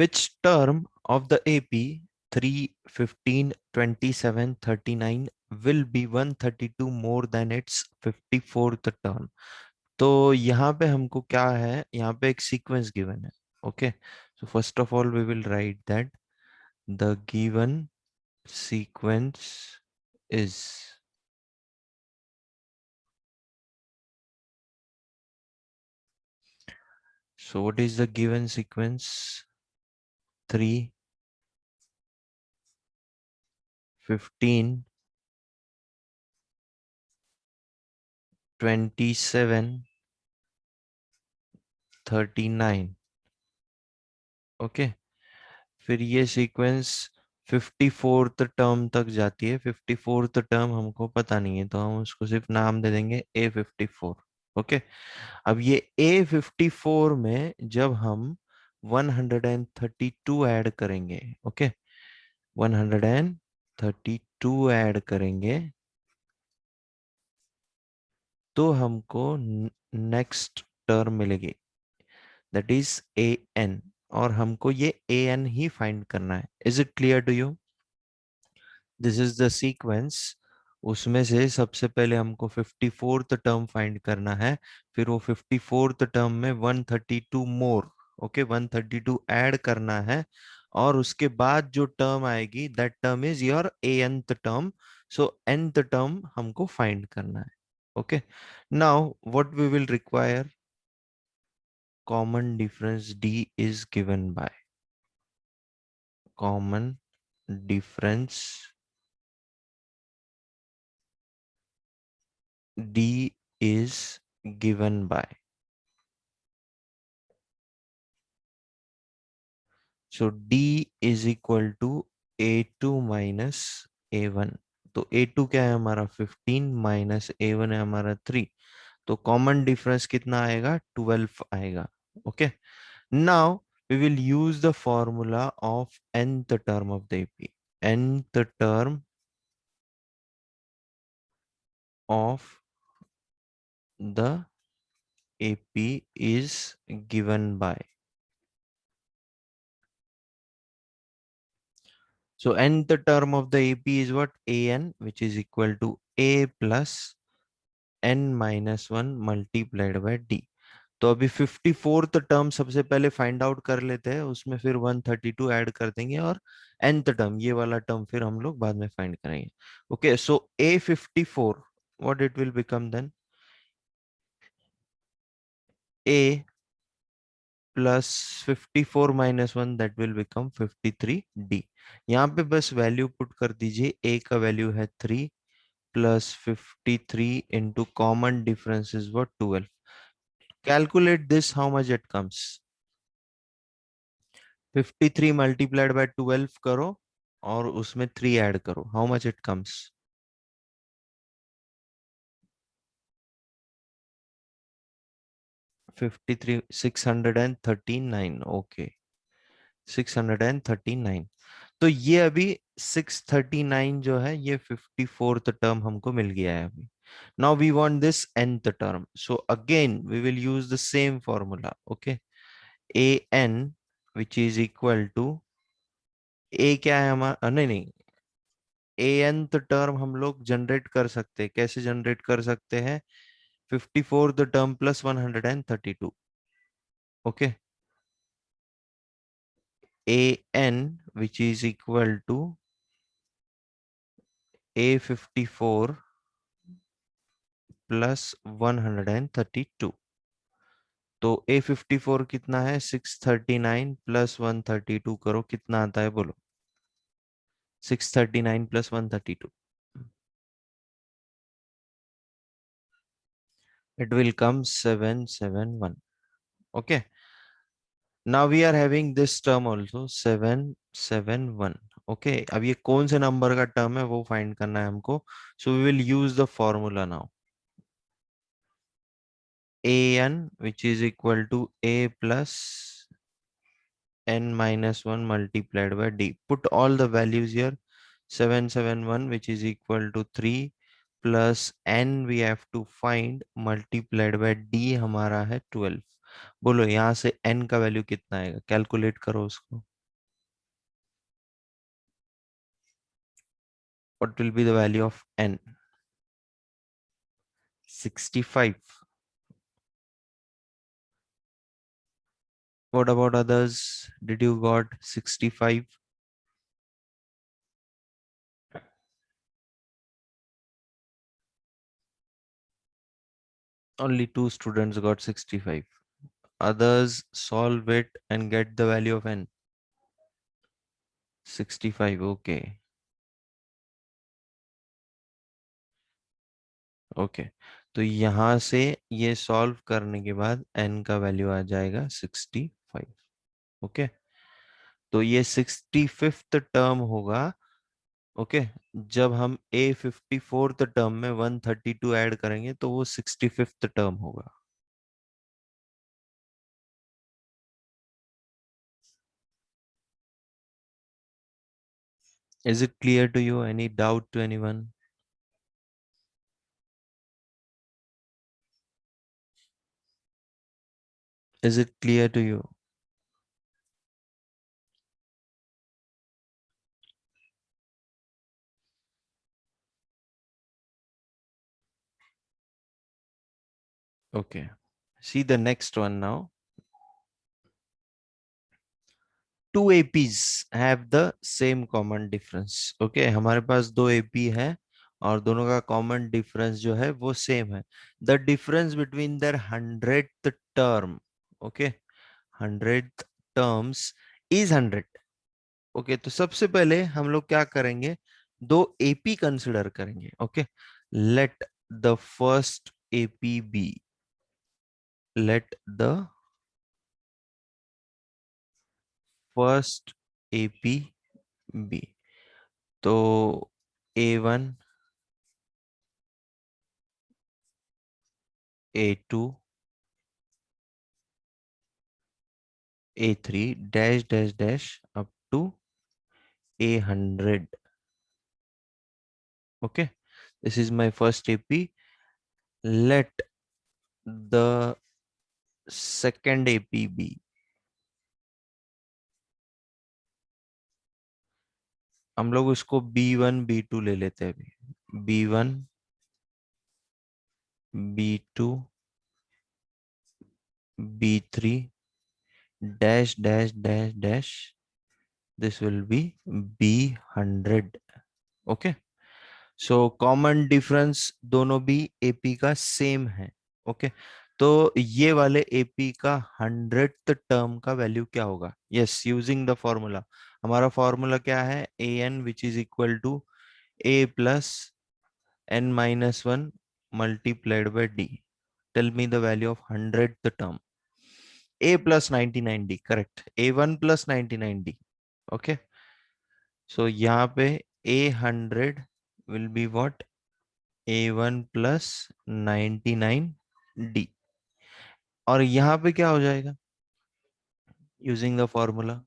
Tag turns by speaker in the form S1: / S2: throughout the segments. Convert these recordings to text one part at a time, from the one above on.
S1: Which term of the AP 3, 15, 27, 39 will be 132 more than its 54th term? तो यहाँ पे हमको क्या है, यहाँ पे एक सीक्वेंस गिवन है. Okay, so first of all we will write that the given sequence is. So what is the given sequence? 3, 15, 27, 39. Okay, फिर ये सीक्वेंस 54th टर्म तक जाती है. 54th टर्म हमको पता नहीं है, तो हम उसको सिर्फ नाम दे देंगे A54. ओके, अब ये A54 में जब हम 132 ऐड करेंगे, ओके, 132 ऐड करेंगे तो हमको नेक्स्ट टर्म मिलेगी, दैट इज AN. और हमको ये AN ही फाइंड करना है. Is it clear to you? This is the sequence. उसमें से सबसे पहले हमको 54th टर्म फाइंड करना है, फिर वो 54th टर्म में 132 मोर, ओके, 132 ऐड करना है, और उसके बाद जो टर्म आएगी that term is your ANth term. So nth term हमको फाइंड करना है. Okay, now what we will require, common difference D is given by, common difference D is given by. So D is equal to A2 minus A1. तो A2 क्या है हमारा 15 minus A1 है हमारा 3. तो कॉमन डिफरेंस कितना आएगा, 12 आएगा. Okay, now we will use the formula of nth term of the AP. Nth term of the AP is given by. So nth term of the AP is what? AN, which is equal to A plus N minus 1 multiplied by D. तो अभी 54th term सबसे पहले find out कर लेते हैं, उसमें फिर 132 add कर देंगे, और nth टर्म ये वाला टर्म फिर हम लोग बाद में फाइंड करेंगे. Okay, so A54 what it will become then? A plus 54 minus 1 that will become 53D. यहाँ पे बस वैल्यू पुट कर दीजिए. A का वैल्यू है 3 plus 53 into common difference is what, 12. Calculate this, how much it comes. 53 multiplied by 12 करो और उसमें 3 ऐड करो, how much it comes. 53 639. Okay, 639. तो ये अभी 639 जो है ये 54th टर्म हमको मिल गया है अभी. Now we want this nth term, so again we will use the same formula. Okay, AN which is equal to, A क्या है हमारा, नहीं नहीं, ANth टर्म हम लोग जनरेट कर सकते हैं. कैसे जनरेट कर सकते हैं? 54th term plus 132. Okay, AN which is equal to A54 plus 132. तो A54 कितना है, 639 प्लस 132 करो, कितना आता है बोलो. 639 plus 132, it will come 771. Okay, now we are having this term also 771. Okay, अब ये कौन से नंबर का टर्म है वो फाइंड करना है हमको. So we will use the formula now. AN which is equal to A plus N minus 1 multiplied by D. Put all the values here. 771 which is equal to 3 plus N we have to find multiplied by D हमारा है 12. बोलो यहाँ से n का value कितना आएगा, calculate करो उसको. What will be the value of n? 65. What about others? Did you got 65? Only two students got 65. Others solve it and get the value of n. 65. Okay. Okay, तो यहाँ से ये solve करने के बाद n का वैल्यू आ जाएगा 65. Okay, तो ये 65th टर्म होगा. ओके, जब हम A54th टर्म में 132 ऐड करेंगे तो वो 65th टर्म होगा. Is it clear to you? Any doubt to anyone? Is it clear to you? Okay. See the next one now. Two APs have the same common difference. Okay, हमारे पास दो AP है और दोनों का common difference जो है वो same है. The difference between their 100th term, okay, 100th terms is 100. Okay, तो सबसे पहले हम लोग क्या करेंगे, दो AP कंसिडर करेंगे. Okay, let the first AP be, let the first AP be. तो A1, A2, A3 dash dash dash up to A100. Okay, this is my first AP. Let the second AP be. हम लोग उसको B1 B2 ले लेते हैं अभी. B1 B2 B3 dash dash dash dash, this will be B100. Okay, so common difference दोनों भी AP का सेम है. ओके, तो ये वाले एपी का 100th टर्म का वैल्यू क्या होगा. Yes, using the formula. हमारा फॉर्मूला क्या है, a n which is equal to a plus n minus one multiplied by d. Tell me the value of 100th term. A plus 99 d, correct. A1 plus 99 d. Okay, so यहाँ पे A100 will be what, A1 plus 99 d. और यहाँ पे क्या हो जाएगा, using the formula,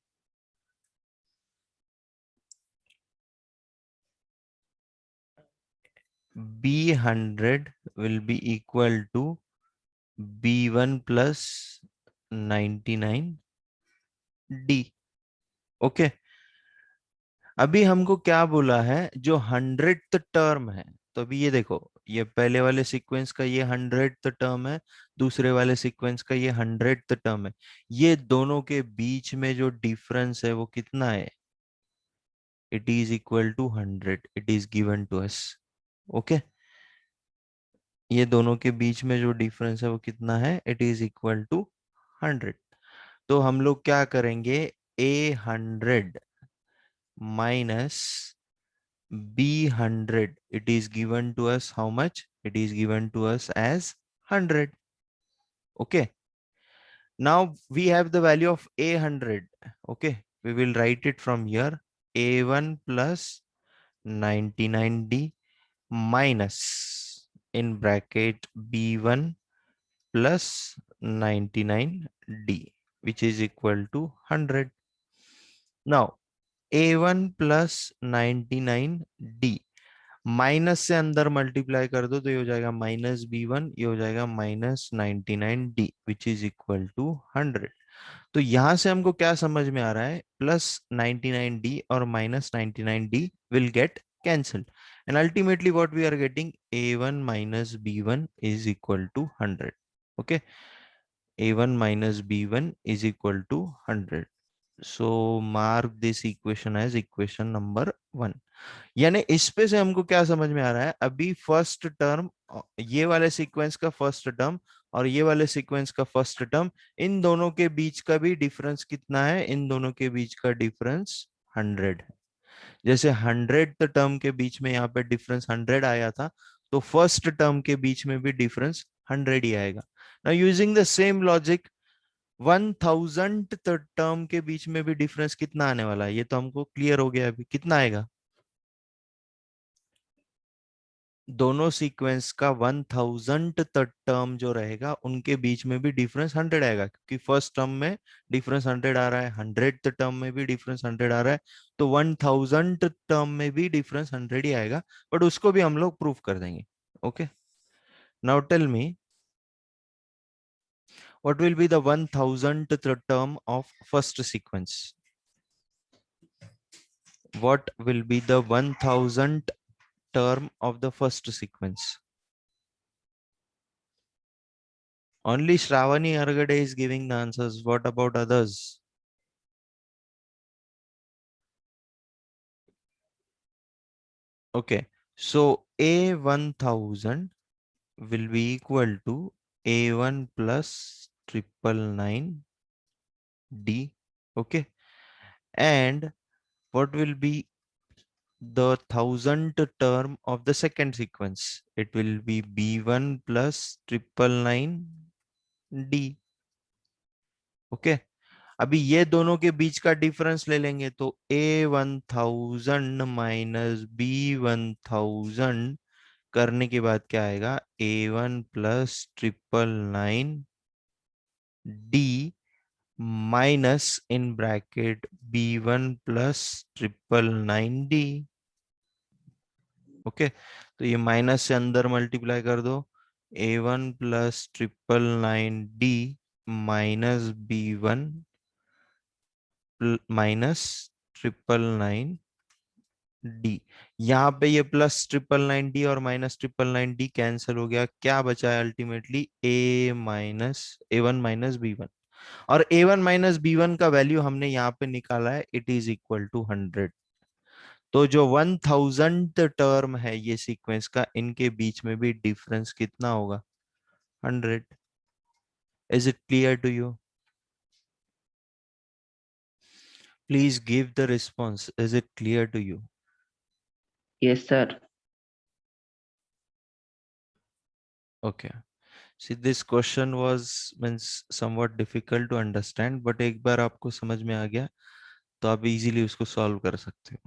S1: B100 will be equal to B1 plus 99 d. Okay, अभी हमको क्या बोला है, जो 100th टर्म है. तो अभी ये देखो, ये पहले वाले सीक्वेंस का ये 100th टर्म है, दूसरे वाले सीक्वेंस का ये 100th टर्म है. ये दोनों के बीच में जो डिफरेंस है वो कितना है, it is equal to 100. it is given to us. Okay, ये दोनों के बीच में जो डिफरेंस है वो कितना है, it is equal to 100. तो हम लोग क्या करेंगे, A100 minus B100, it is given to us how much, it is given to us as 100. Okay, now we have the value of A100. Okay, we will write it from here, A1 plus 99D minus in bracket B1 plus 99D, which is equal to 100. Now A1 plus 99D minus से अंदर multiply कर दो तो ये हो जाएगा -b1, ये हो जाएगा -99d which is equal to 100। तो यहां से हमको क्या समझ में आ रहा है, +99d और -99d will get cancelled and ultimately what we are getting, a1 minus b1 is equal to 100. Okay, a1 minus b1 is equal to 100. So mark this equation as equation number 1. यानी इस पे से हमको क्या समझ में आ रहा है, अभी फर्स्ट टर्म, ये वाले सीक्वेंस का फर्स्ट टर्म और ये वाले सीक्वेंस का फर्स्ट टर्म, इन दोनों के बीच का भी डिफरेंस कितना है, इन दोनों के बीच का डिफरेंस 100 है। जैसे 100 टर्म के बीच में यहाँ पे डिफरेंस 100 आया था, तो फर्स्ट टर्म के बीच में भी डिफरेंस 100 ही आएगा। Now using the same logic, 1000 term के बीच में भी डिफरेंस कितना आने वाला है, ये तो हमको क्लियर हो गया। अभी कितना आएगा, दोनों सीक्वेंस का 1000 टर्म जो रहेगा उनके बीच में भी डिफरेंस 100 आएगा, क्योंकि फर्स्ट टर्म में डिफरेंस 100 आ रहा है, 100 टर्म में भी डिफरेंस 100 आ रहा है, तो 1000 टर्म में भी डिफरेंस 100 ही आएगा, बट उसको भी हम लोग प्रूफ कर देंगे। Okay, now tell me what will be the 1000 term of first sequence. What will be the 1000 term of the first sequence? Only Shravani Argade is giving the answers. What about others? Okay, so A1000 will be equal to A1 plus 999D. Okay, and what will be the 1000 term of the second sequence? It will be B1 plus 999D. Okay, अभी ये दोनों के बीच का difference ले लेंगे तो A1000 minus B1000 करने के बाद क्या आएगा, A1 plus 999D minus in bracket B1 plus 999D। Okay, तो ये माइनस से अंदर मल्टीप्लाई कर दो, A1 plus 999D minus B1 minus 999D। यहाँ पे ये +999D और -999D कैंसिल हो गया, क्या बचा है अल्टीमेटली, A1 माइनस B1। और A1 माइनस B1 का वैल्यू हमने यहाँ पे निकाला है, इट इज इक्वल टू 100। तो जो 1000 टर्म है ये सीक्वेंस का, इनके बीच में भी डिफरेंस कितना होगा, 100। Is it clear to you? Please give the response. Is it clear to you?
S2: Yes, sir.
S1: Okay. See, this question was means somewhat difficult to understand, but एक बार आपको समझ में आ गया तो आप easily उसको solve कर सकते हो।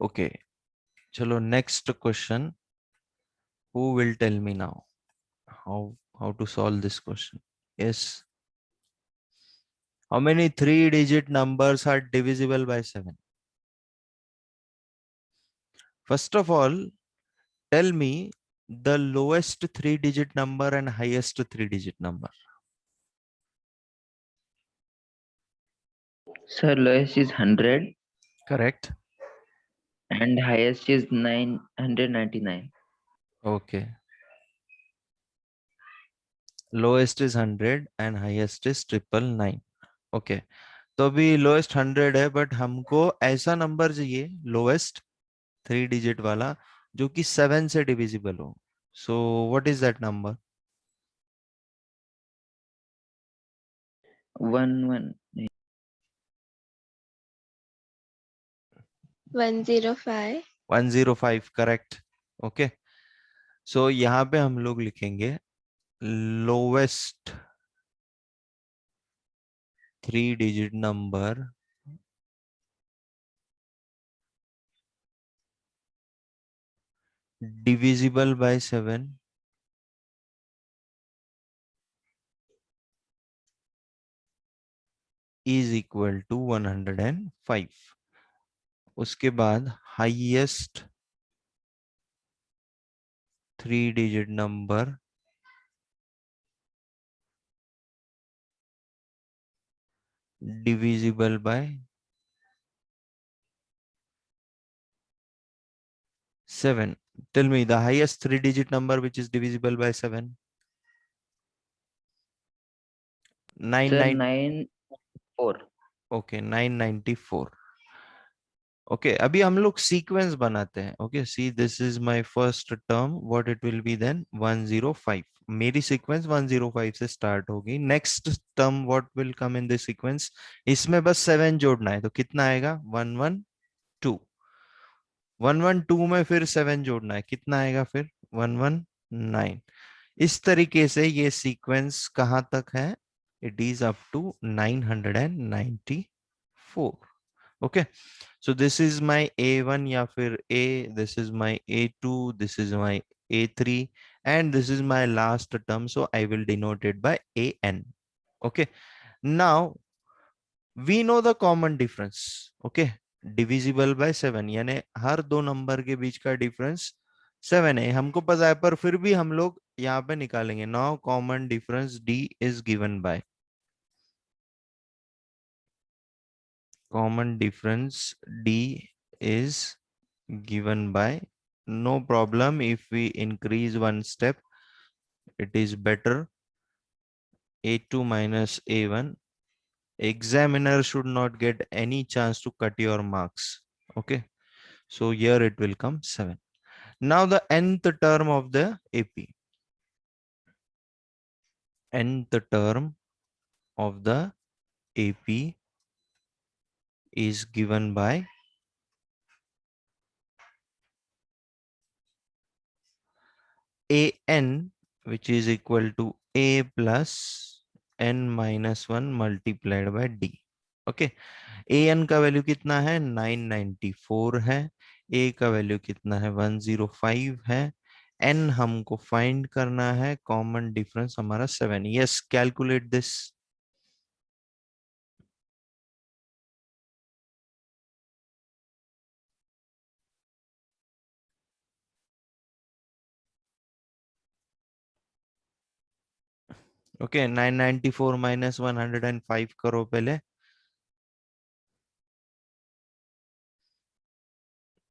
S1: Okay, चलो next question. Who will tell me now how to solve this question? Yes. How many 3-digit numbers are divisible by 7? First of all, tell me the lowest 3-digit number and highest 3-digit number.
S2: Sir, lowest is 100
S1: Correct.
S2: and highest is 999.
S1: Okay. Lowest is 100 and highest is 999. Okay. तो अभी lowest 100 है, but हमको ऐसा number चाहिए lowest 3 digit वाला जो कि 7 से डिविजिबल हो। So what is that number?
S2: 11.
S3: 105.
S1: 105 करेक्ट। ओके, सो यहाँ पे हम लोग लिखेंगे lowest 3 digit number divisible by 7 is equal to 105. उसके बाद highest 3 digit number divisible by 7. Tell me the highest 3 digit number which is divisible by 7. 9
S2: Sir,
S1: 9.
S2: 94.
S1: Okay, 994. Okay अभी हम लोग सीक्वेंस बनाते हैं. Okay see this is my first term what it will be then 105. मेरी sequence 105 से start होगी. Next term what will come in this sequence. इसमें बस 7 जोड़ना है तो कितना आएगा 112. 112 में फिर 7 जोड़ना है कितना आएगा फिर 119. इस तरीके से ये सीक्वेंस कहाँ तक है. It is up to 994. Okay so this is my a1 या फिर a, this is my a2, this is my a3, and this is my last term, so I will denote it by an. Okay, now we know the common difference. Okay, divisible by 7 यानी हर दो number के बीच का difference 7 है हमको पता है, पर फिर भी हम लोग यहाँ पे निकालेंगे. Now common difference d is given by common difference d is given by, no problem if we increase one step, it is better, a2 minus a1. Examiner should not get any chance to cut your marks. Okay, so here it will come 7. Now the nth term of the ap, nth term of the ap is given by an, which is equal to a plus n minus 1 multiplied by d. Okay an का value कितना है 994 है. a का value कितना है 105 है. n हमको find करना है. कॉमन डिफरेंस हमारा 7. Yes calculate this. Okay 994 minus 105 करो पहले.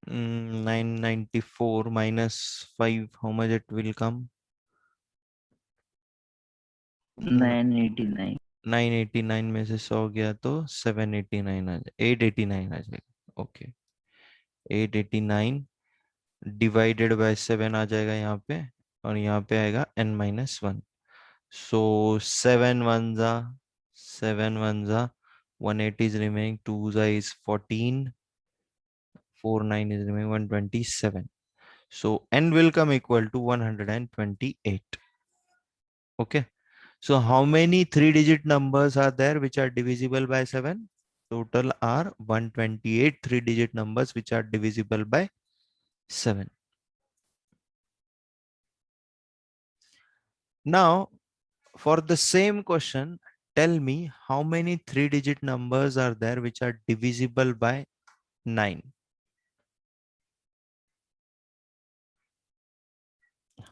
S1: 994 minus 5 how much it will come.
S2: 989.
S1: 989 में से 100 गया तो 789 आ जाए 889 आ जाएगा. ओके 889 डिवाइडेड बाय 7 आ जाएगा यहाँ पे, और यहाँ पे आएगा n-1. So 7 1 180 is remaining, 2 is 14, 4 9 is remaining 127. So n will come equal to 128. Okay. So how many 3 digit numbers are there which are divisible by 7? Total are 128 3 digit numbers which are divisible by 7. Now, for the same question, tell me how many 3 digit numbers are there which are divisible by 9?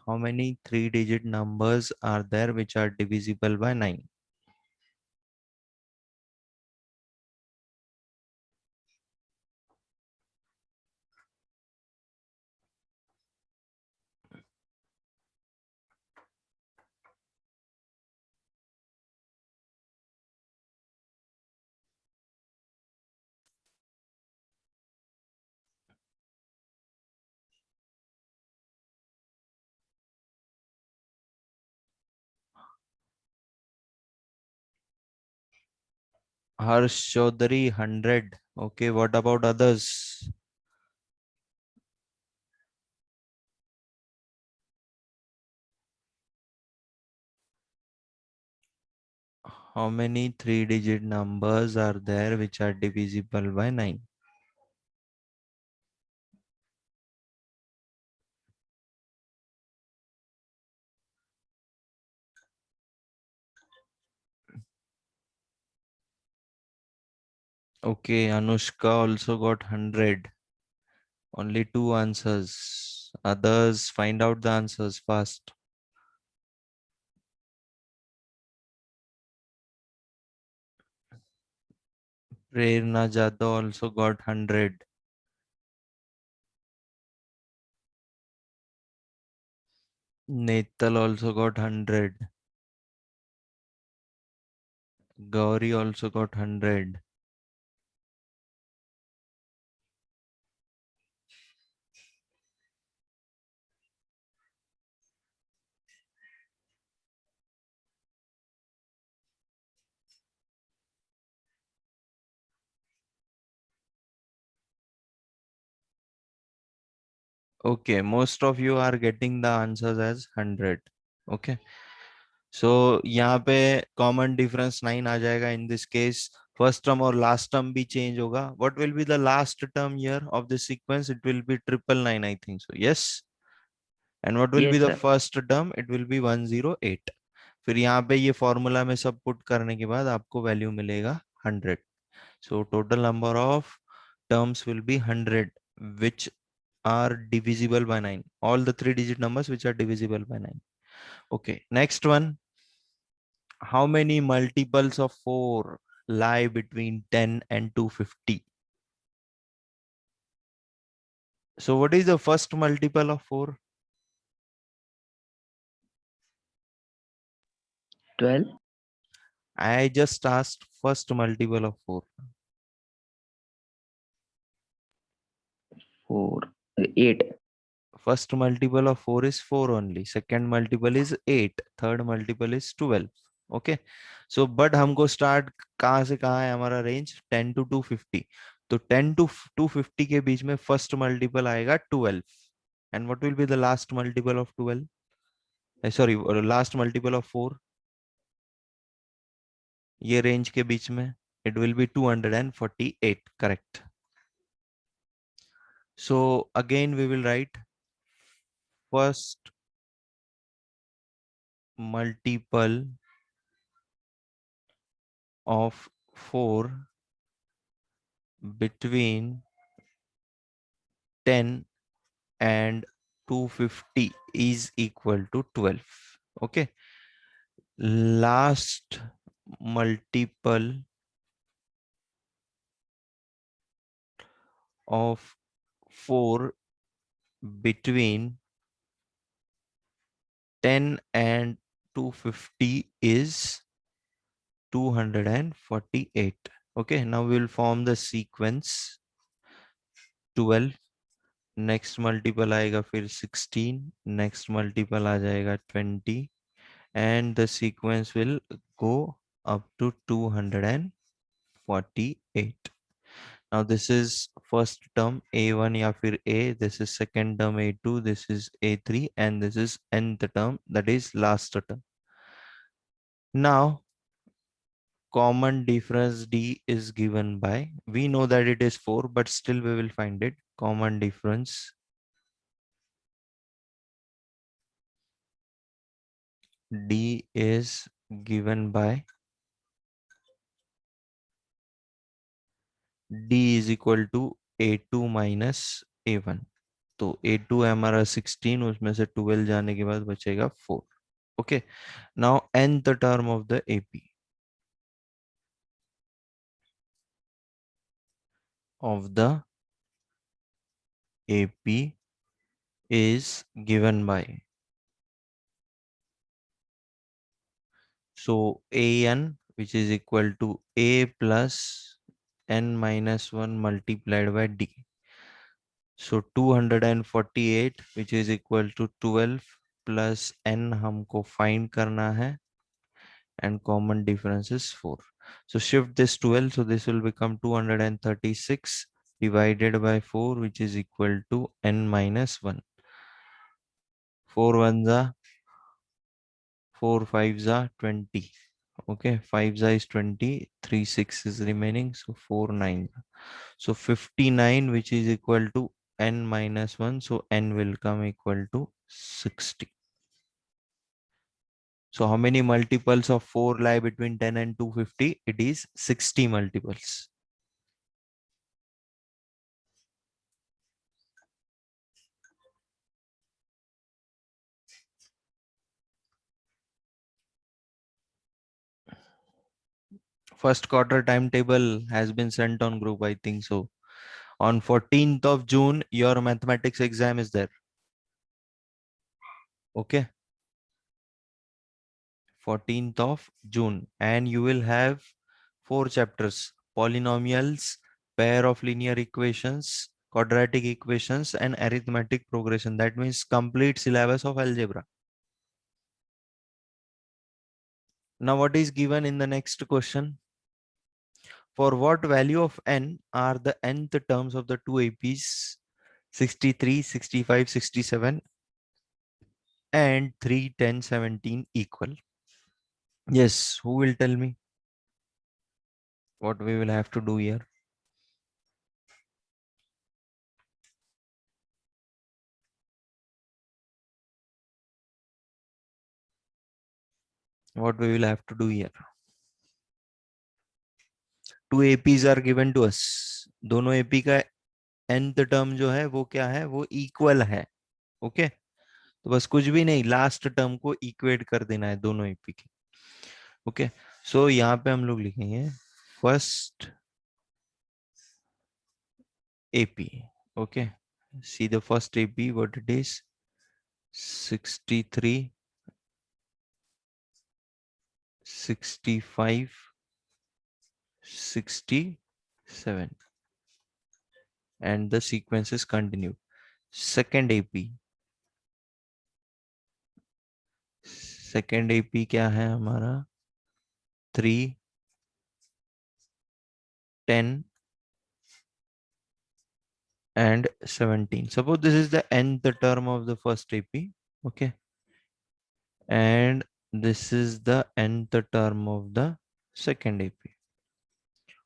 S1: How many 3 digit numbers are there which are divisible by 9? Harsh Chaudhary 100. Okay, what about others? How many 3 digit numbers are there which are divisible by 9? Okay, Anushka also got 100. Only two answers. Others, find out the answers fast. Prerna Jadhav also got 100. Netal also got 100. Gauri also got 100. Okay, most of you are getting the answers as 100. Okay. So यहाँ पे common difference 9 आ जाएगा in this case. First term और last term भी change होगा. What will be the last term here of the sequence? It will be 999, I think so. Yes. And what will be
S2: Yes,
S1: the
S2: sir.
S1: first term? It will be 108. फिर यहाँ पे ये formula में सब put करने के बाद आपको वैल्यू मिलेगा 100. So total number of terms will be 100, which are divisible by 9. All the three digit numbers which are divisible by 9. Okay, next one. How many multiples of 4 lie between 10 and 250? So what is the first multiple of 4?
S2: 12,
S1: I just asked first multiple of 4.
S2: 4, 8,
S1: First multiple of 4 is 4 only. Second multiple is 8. Third multiple is 12. Okay. So but हमको start कहाँ से कहाँ है हमारा range? 10 to 250. तो 10 to 250 के बीच में first multiple आएगा 12. And what will be the last multiple of 12? Sorry, last multiple of 4. ये range के बीच में it will be 248. Correct. So again we will write first multiple of 4 between 10 and 250 is equal to 12. Okay. Last multiple of 4 between 10 and 250 is 248. Okay. Now we'll form the sequence. 12, next multiple आएगा फिर 16, next multiple आ जाएगा 20, and the sequence will go up to 248. Now this is first term A1 या फिर A, this is second term A2, this is A3, and this is nth term, that is last term. Now common difference D is given by, we know that it is 4, but still we will find it. Common difference D is given by D is equal to A2 minus A1. तो A2 है हमारा 16, उसमें से 12 जाने के बाद बचेगा 4. Okay. Now nth term of the AP of the AP is given by, so AN, which is equal to A plus n minus 1 multiplied by D. So 248, which is equal to 12 plus n हमको find करना है, and common difference is 4. So shift this 12, so this will become 236 divided by 4, which is equal to n minus 1. 4 ones are 4 fives are 20. Okay, 5s is 20, 3 6 is remaining, so 4 9. So 59, which is equal to n minus 1, so n will come equal to 60. So how many multiples of 4 lie between 10 and 250? It is 60 multiples. First quarter timetable has been sent on group, I think so. On 14th of June, your mathematics exam is there. Okay. 14th of June. And you will have 4 chapters: polynomials, pair of linear equations, quadratic equations, and arithmetic progression. That means complete syllabus of algebra. Now, what is given in the next question? For what value of n are the nth terms of the two APs 63, 65, 67 and 3, 10, 17 equal? Yes, who will tell me what we will have to do here? What we will have to do here? Two APs are given to us. दोनों AP का nth term जो है वो क्या है? वो equal है. Okay, तो बस कुछ भी नहीं, लास्ट टर्म को इक्वेट कर देना है दोनों AP के. ओके, सो यहाँ पे हम लोग लिखेंगे first AP. Okay, see the first AP, what it is: 63, 65, 67, and the sequence is continued. Second AP, क्या है हमारा? 3, 10 and 17. Suppose this is the nth term of the first AP. Okay, and this is the nth term of the second AP.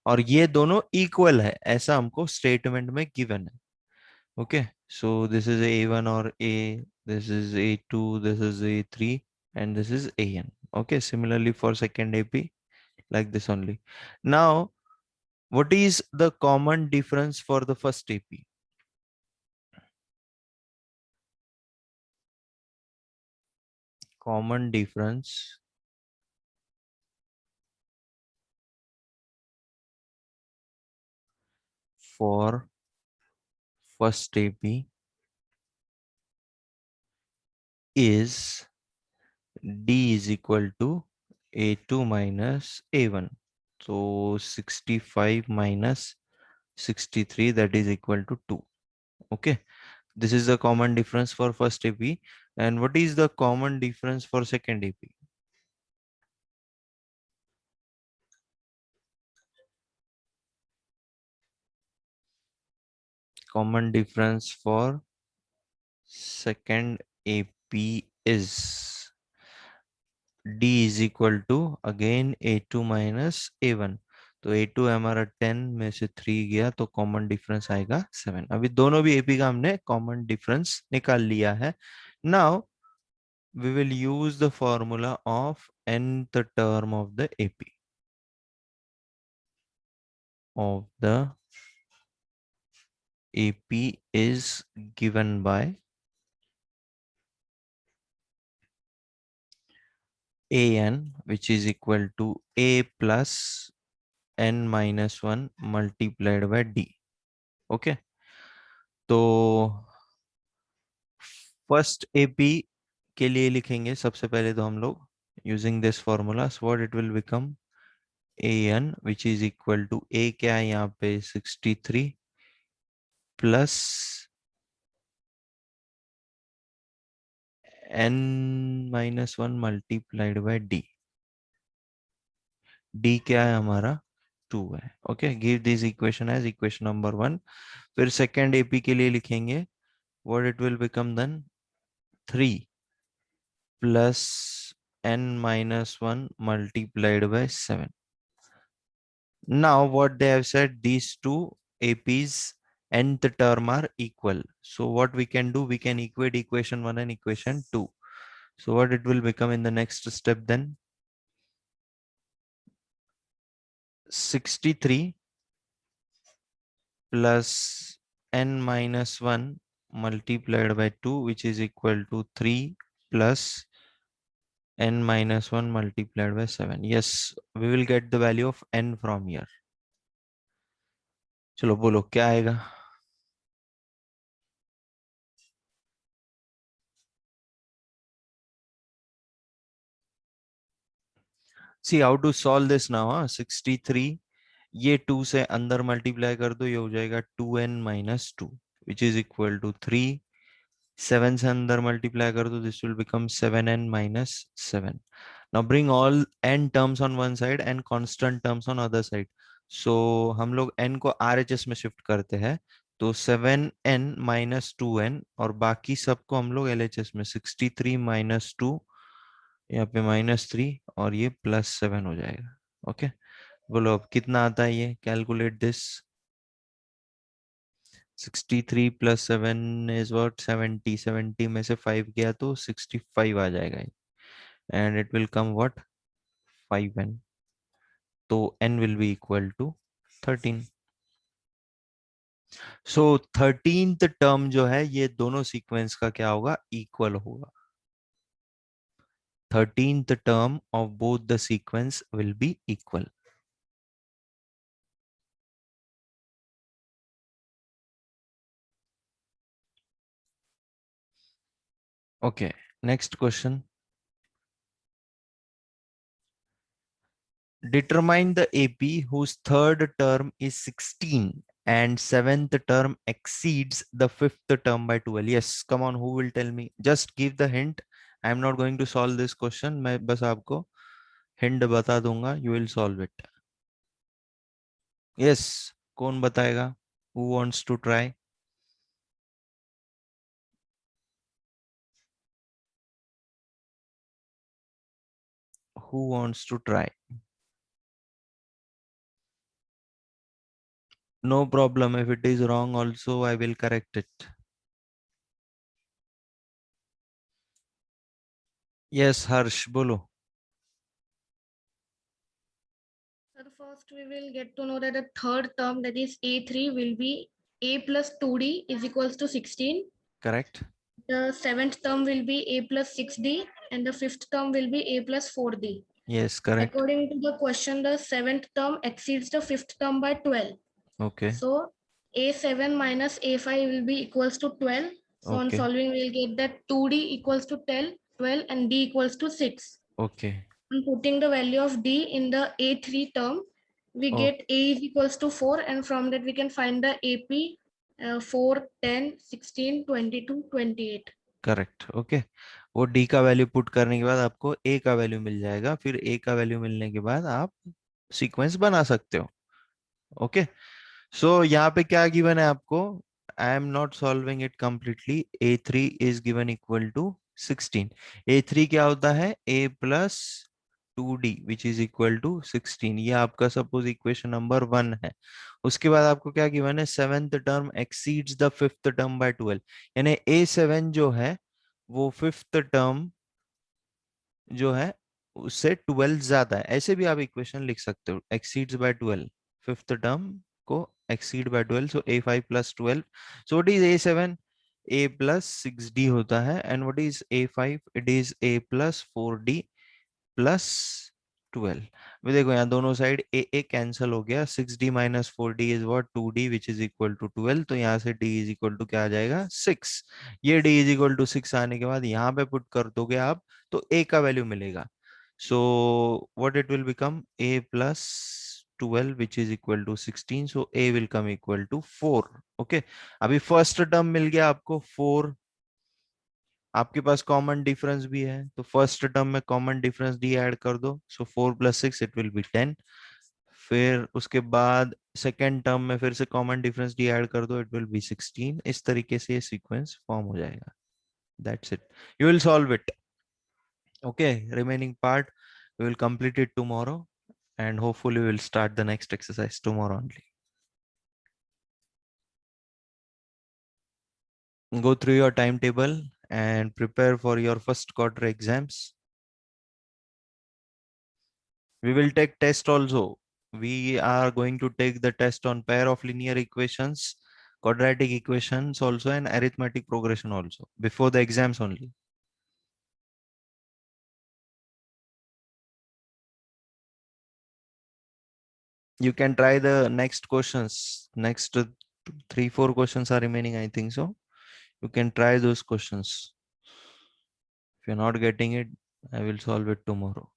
S1: और ये दोनों equal है ऐसा हमको statement में गिवन है. Okay, so this is A1 or A, this is A2, this is A3, and this is AN. Okay, similarly for second AP, like this only. Now, what is the common difference for the first AP? Common difference for first AP is D is equal to A2 minus A1. So 65 minus 63, that is equal to 2. Okay, this is the common difference for first AP. And what is the common difference for second AP? Common difference for second AP is D is equal to again A2 minus A1. तो A2 हमारा 10 में से 3 गया तो common difference आएगा 7. अभी दोनों भी AP का हमने कॉमन डिफरेंस निकाल लिया है. Now we will use the formula of nth term of the AP is given by an, which is equal to a plus n minus 1 multiplied by d. Okay, तो first AP के लिए लिखेंगे सबसे पहले तो हम लोग using this formula. So what it will become an, which is equal to a क्या है यहाँ पे 63 plus n minus 1 multiplied by d. d क्या है हमारा 2 है. Okay, give this equation as equation number 1. फिर सेकेंड AP के लिए लिखेंगे what it will become then 3 plus n minus 1 multiplied by 7. Now what they have said, these two APs nth term are equal. So what we can do, we can equate equation 1 and equation 2. So what it will become in the next step then? 63 plus n minus 1 multiplied by 2, which is equal to 3 plus n minus 1 multiplied by 7. Yes, we will get the value of n from here. चलो बोलो क्या आएगा. See how to solve this now. 63 ये 2 से अंदर multiply कर दो, ये हो जाएगा 2n minus 2 which is equal to 3. 7 से अंदर मल्टीप्लाई कर दो, this will become 7n minus 7. Now bring all n terms on one side and constant terms on other side. So हम लोग n को RHS में शिफ्ट करते हैं, तो 7n minus 2n और बाकी सबको हम लोग LHS में 63 minus 2, यहाँ पे -3 और ये +7 हो जाएगा. ओके, बोलो अब कितना आता है ये. Calculate this. 63 + 7 is what 70. 70 में से 5 गया तो 65 आ जाएगा. And it will come what 5n. तो n will be equal to 13. So 13th term जो है ये दोनों सीक्वेंस का क्या होगा, इक्वल होगा. 13th term of both the sequence will be equal. Okay, next question. Determine the AP whose third term is 16 and seventh term exceeds the fifth term by 12. Yes, come on, who will tell me? Just give the hint. I am not going to solve this question. मैं बस आपको hint बता दूंगा. You will solve it. Yes, कौन बताएगा? Who wants to try? Who wants to try? No problem. If it is wrong also, I will correct it. Yes, Harsh, bolo.
S3: So first we will get to know that the third term, that is A3, will be A plus 2D is equals to 16.
S1: Correct?
S3: The seventh term will be A plus 6D and the fifth term will be A plus 4D.
S1: Yes, correct.
S3: According to the question, the seventh term exceeds the fifth term by 12.
S1: Okay.
S3: So A7 minus A5 will be equals to 12. So on
S1: Okay.
S3: solving, we'll get that 2D equals to 12 and D equals to 6.
S1: Okay.
S3: On putting the value of D in the A3 term, we
S1: Oh,
S3: get A is equals to 4, and from that we can find the AP 4, 10, 16, 22, 28.
S1: Correct. Okay, वो D का value put करने के बाद आपको ए का value मिल जाएगा. फिर ए का वैल्यू मिलने के बाद आप सीक्वेंस बना सकते हो. ओके, सो यहाँ पे क्या गिवन है आपको. I am not solving it completely. A3 is given equal to 16. A3 क्या होता है, A plus 2D which is equal to 16. ये आपका सपोज इक्वेशन नंबर 1 है. उसके बाद आपको क्या गिवन है, seventh term exceeds the fifth term by 12. यानी A7 जो है वो फिफ्थ टर्म जो है उससे 12 ज्यादा है. ऐसे भी आप इक्वेशन लिख सकते हो, एक्सीड्स बाय 12, फिफ्थ टर्म को exceed by 12. So A5 plus 12. So what is A7, A plus 6D होता है. And what is A5, it is A plus 4D plus 12. अभी देखो यहाँ दोनों साइड ए ए कैंसिल हो गया. 6D minus 4D is what 2D which is equal to 12. तो यहाँ से D इज इक्वल टू क्या आ जाएगा, 6. ये D इज इक्वल टू 6 आने के बाद यहाँ पे पुट कर दोगे आप तो A का वैल्यू मिलेगा. So what it will become, A plus 12 which is equal to 16. so A will come equal to 4. Okay, अभी फर्स्ट टर्म मिल गया आपको 4. आपके पास कॉमन डिफरेंस भी है तो फर्स्ट टर्म में कॉमन डिफरेंस डी ऐड कर दो. सो 4 + 6 इट विल बी 10. फिर उसके बाद सेकेंड टर्म में फिर से कॉमन डिफरेंस डी ऐड कर दो, इट विल बी 16. इस तरीके से ये सीक्वेंस फॉर्म हो जाएगा. That's it. You will solve it. Okay, remaining part we will complete it tomorrow and hopefully we will start the next exercise tomorrow only. Go through your timetable and prepare for your first quarter exams. We will take test also. We are going to take the test on pair of linear equations, quadratic equations also, and arithmetic progression also before the exams only. You can try the next questions. Next 3-4 questions are remaining, I think so. You can try those questions. If you're not getting it, I will solve it tomorrow.